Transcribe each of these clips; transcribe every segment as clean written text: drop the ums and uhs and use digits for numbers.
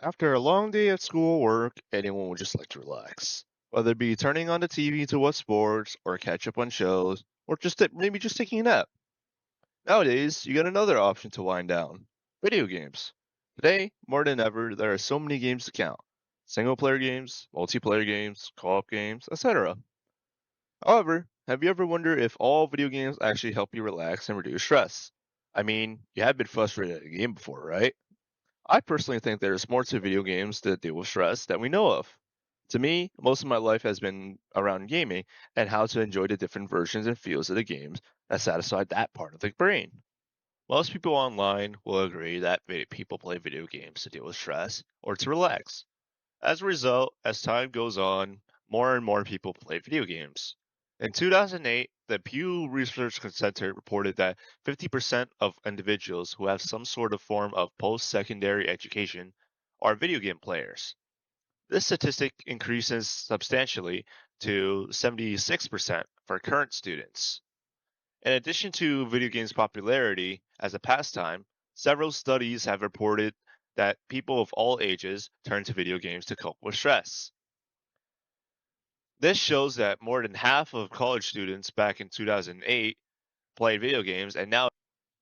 After a long day at school or work, anyone would just like to relax. Whether it be turning on the TV to watch sports, or catch up on shows, or maybe just taking a nap. Nowadays, you get another option to wind down video games. Today, more than ever, there are so many games to count single player games, multiplayer games, co op games, etc. However, have you ever wondered if all video games actually help you relax and reduce stress? I mean, you have been frustrated at a game before, right? I personally think there's more to video games that deal with stress that we know of. To me, most of my life has been around gaming and how to enjoy the different versions and feels of the games that satisfy that part of the brain. Most people online will agree that people play video games to deal with stress or to relax. As a result, as time goes on, more and more people play video games. In 2008, the Pew Research Center reported that 50% of individuals who have some sort of form of post secondary education are video game players. This statistic increases substantially to 76% for current students. In addition to video games' popularity as a pastime, several studies have reported that people of all ages turn to video games to cope with stress. This shows that more than half of college students back in 2008 played video games, and now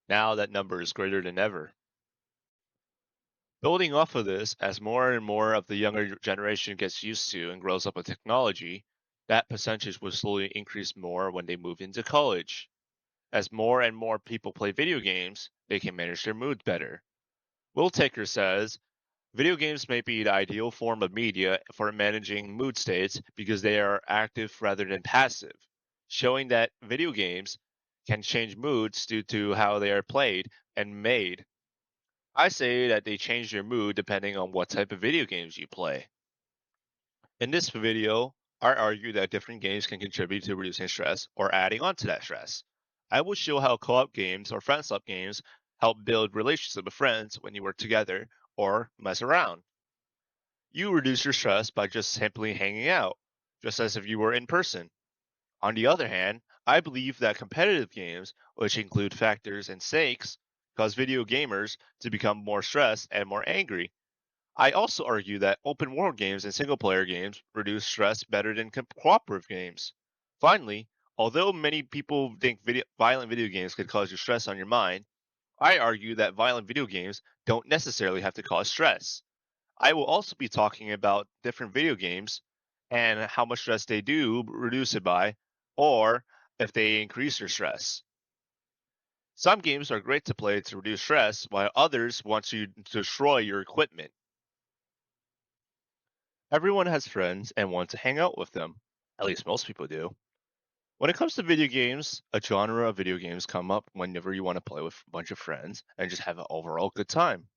that number is greater than ever. Building off of this, as more and more of the younger generation gets used to and grows up with technology, that percentage will slowly increase more when they move into college. As more and more people play video games, they can manage their mood better. Will Taker says, video games may be the ideal form of media for managing mood states because they are active rather than passive, showing that video games can change moods due to how they are played and made. I say that they change your mood depending on what type of video games you play. In this video, I argue that different games can contribute to reducing stress or adding on to that stress. I will show how co-op games or friends up games help build relationships with friends when you work together or mess around. You reduce your stress by just simply hanging out, just as if you were in person. On the other hand, I believe that competitive games, which include factors and stakes, cause video gamers to become more stressed and more angry. I also argue that open world games and single player games reduce stress better than cooperative games. Finally, although many people think violent video games could cause you stress on your mind, I argue that violent video games don't necessarily have to cause stress. I will also be talking about different video games and how much stress they do reduce it by, or if they increase your stress. Some games are great to play to reduce stress, while others want to destroy your equipment. Everyone has friends and wants to hang out with them. At least most people do. When it comes to video games, a genre of video games come up whenever you want to play with a bunch of friends and just have an overall good time.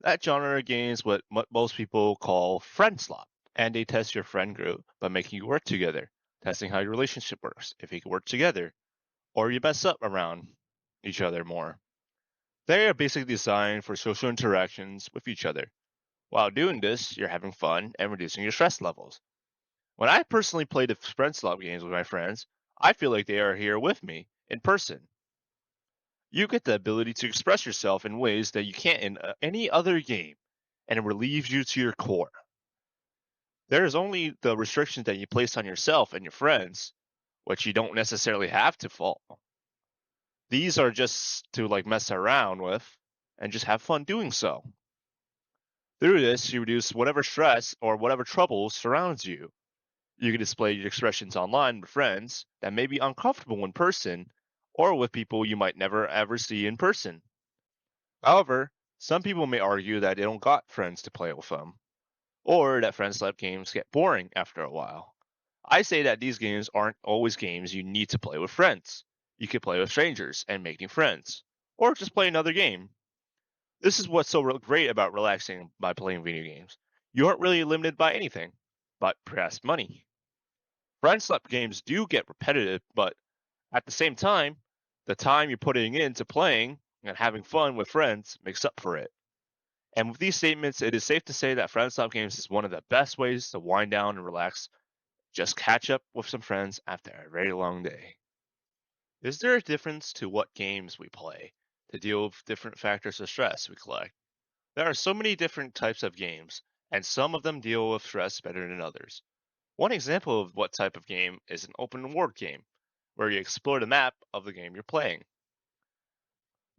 That genre of games what most people call friend slop, and they test your friend group by making you work together, testing how your relationship works, if you can work together, or you mess up around each other more. They are basically designed for social interactions with each other. While doing this, you're having fun and reducing your stress levels. When I personally play the friend slot games with my friends, I feel like they are here with me, in person. You get the ability to express yourself in ways that you can't in any other game, and it relieves you to your core. There is only the restrictions that you place on yourself and your friends, which you don't necessarily have to follow. These are just to like mess around with and just have fun doing so. Through this, you reduce whatever stress or whatever trouble surrounds you. You can display your expressions online with friends that may be uncomfortable in person or with people you might never ever see in person. However, some people may argue that they don't got friends to play with them, or that friends lab games get boring after a while. I say that these games aren't always games you need to play with friends. You can play with strangers and make new friends, or just play another game. This is what's so great about relaxing by playing video games. You aren't really limited by anything, but perhaps money. Friend slap games do get repetitive, but at the same time, the time you're putting into playing and having fun with friends makes up for it. And with these statements, it is safe to say that friend slap games is one of the best ways to wind down and relax. Just catch up with some friends after a very long day. Is there a difference to what games we play to deal with different factors of stress we collect? There are so many different types of games, and some of them deal with stress better than others. One example of what type of game is an open world game, where you explore the map of the game you're playing.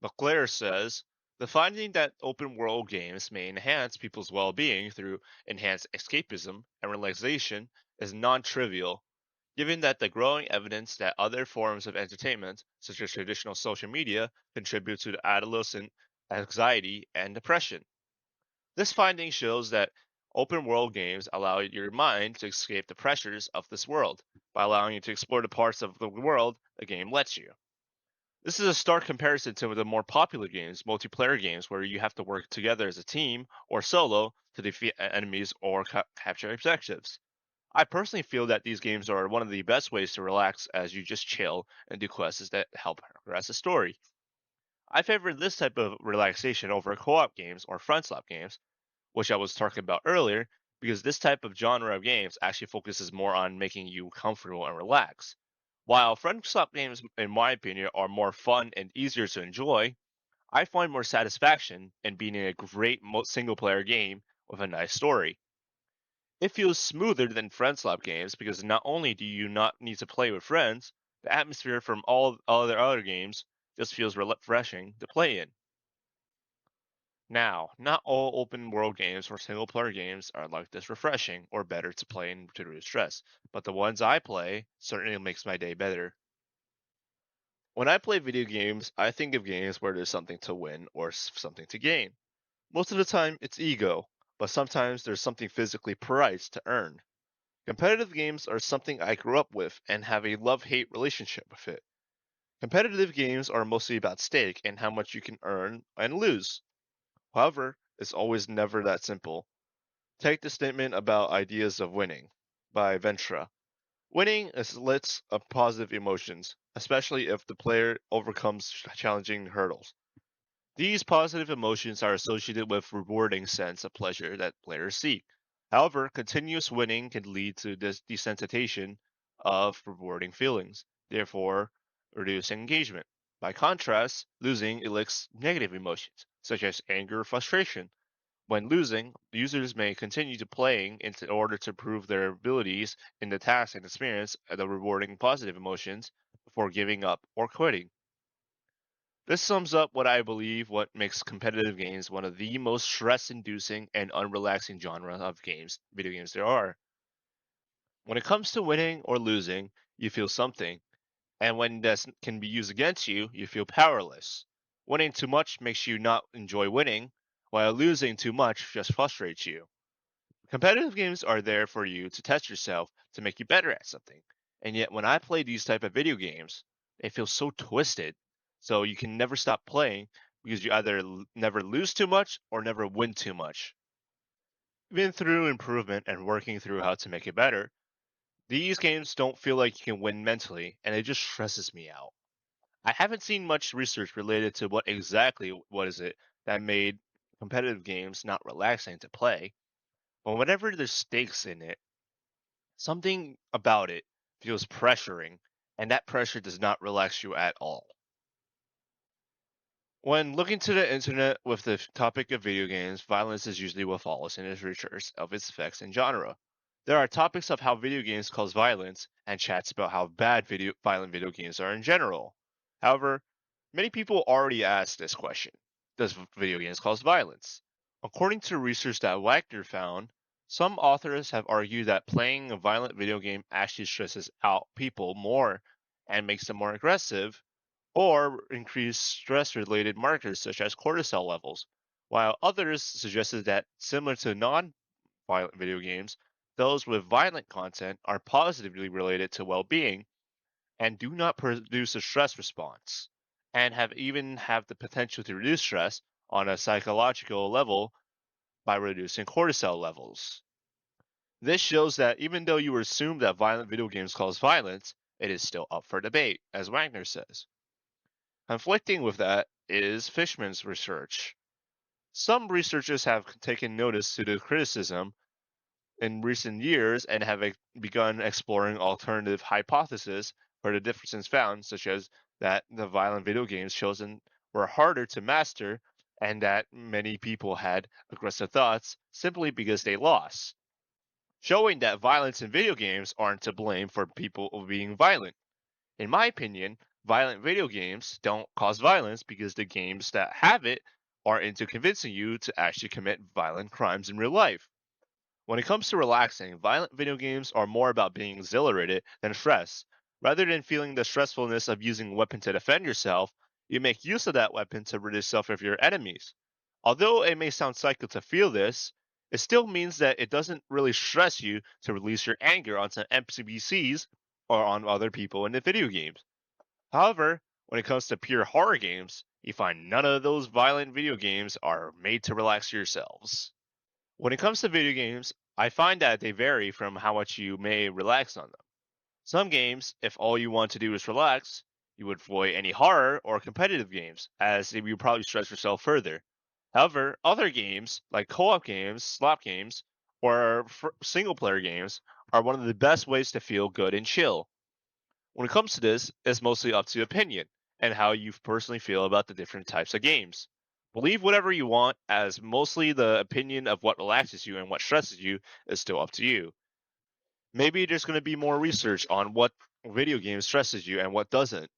McClare says the finding that open world games may enhance people's well being through enhanced escapism and relaxation is non trivial, given that the growing evidence that other forms of entertainment, such as traditional social media, contribute to the adolescent anxiety and depression. This finding shows that open world games allow your mind to escape the pressures of this world by allowing you to explore the parts of the world the game lets you. This is a stark comparison to the more popular games, multiplayer games, where you have to work together as a team or solo to defeat enemies or capture objectives. I personally feel that these games are one of the best ways to relax as you just chill and do quests that help progress the story. I favor this type of relaxation over co-op games or front slap games, which I was talking about earlier, because this type of genre of games actually focuses more on making you comfortable and relax. While front slap games, in my opinion, are more fun and easier to enjoy, I find more satisfaction in being in a great single player game with a nice story. It feels smoother than friend slap games because not only do you not need to play with friends, the atmosphere from all their other games just feels refreshing to play in. Now, not all open world games or single player games are like this refreshing or better to play and to reduce stress, but the ones I play certainly makes my day better. When I play video games, I think of games where there's something to win or something to gain. Most of the time, it's ego, but sometimes there's something physically priced to earn. Competitive games are something I grew up with and have a love hate relationship with it. Competitive games are mostly about stake and how much you can earn and lose. However, it's always never that simple. Take the statement about ideas of winning by Ventra. Winning elicits positive emotions, especially if the player overcomes challenging hurdles. These positive emotions are associated with rewarding sense of pleasure that players seek. However, continuous winning can lead to this desensitization of rewarding feelings, therefore reducing engagement. By contrast, losing elicits negative emotions, such as anger or frustration. When losing, users may continue to playing in order to prove their abilities in the task and experience the rewarding positive emotions before giving up or quitting. This sums up what I believe what makes competitive games one of the most stress-inducing and unrelaxing genre of video games there are. When it comes to winning or losing, you feel something, and when this can be used against you, you feel powerless. Winning too much makes you not enjoy winning, while losing too much just frustrates you. Competitive games are there for you to test yourself to make you better at something. And yet when I play these type of video games, they feel so twisted. So you can never stop playing because you either never lose too much or never win too much. Even through improvement and working through how to make it better, these games don't feel like you can win mentally and it just stresses me out. I haven't seen much research related to what is it that made competitive games not relaxing to play, but whenever there's stakes in it, something about it feels pressuring, and that pressure does not relax you at all. When looking to the internet with the topic of video games, violence is usually what follows in its research of its effects and genre. There are topics of how video games cause violence and chats about how violent video games are in general. However, many people already ask this question: does video games cause violence? According to research that Wagner found, some authors have argued that playing a violent video game actually stresses out people more and makes them more aggressive, or increase stress related markers such as cortisol levels, while others suggested that, similar to non violent video games, those with violent content are positively related to well being and do not produce a stress response, and have the potential to reduce stress on a psychological level by reducing cortisol levels. This shows that even though you assume that violent video games cause violence, it is still up for debate, as Wagner says. Conflicting with that is Fishman's research. Some researchers have taken notice to the criticism in recent years and have begun exploring alternative hypotheses for the differences found, such as that the violent video games chosen were harder to master and that many people had aggressive thoughts simply because they lost, showing that violence in video games aren't to blame for people being violent. In my opinion, violent video games don't cause violence because the games that have it are into convincing you to actually commit violent crimes in real life. When it comes to relaxing, violent video games are more about being exhilarated than stressed. Rather than feeling the stressfulness of using a weapon to defend yourself, you make use of that weapon to rid yourself of your enemies. Although it may sound psycho to feel this, it still means that it doesn't really stress you to release your anger onto NPCs or on other people in the video games. However, when it comes to pure horror games, you find none of those violent video games are made to relax yourselves. When it comes to video games, I find that they vary from how much you may relax on them. Some games, if all you want to do is relax, you would avoid any horror or competitive games, as they would probably stress yourself further. However, other games, like co op games, slot games, or single player games, are one of the best ways to feel good and chill. When it comes to this, it's mostly up to opinion and how you personally feel about the different types of games. Believe whatever you want, as mostly the opinion of what relaxes you and what stresses you is still up to you. Maybe there's going to be more research on what video game stresses you and what doesn't.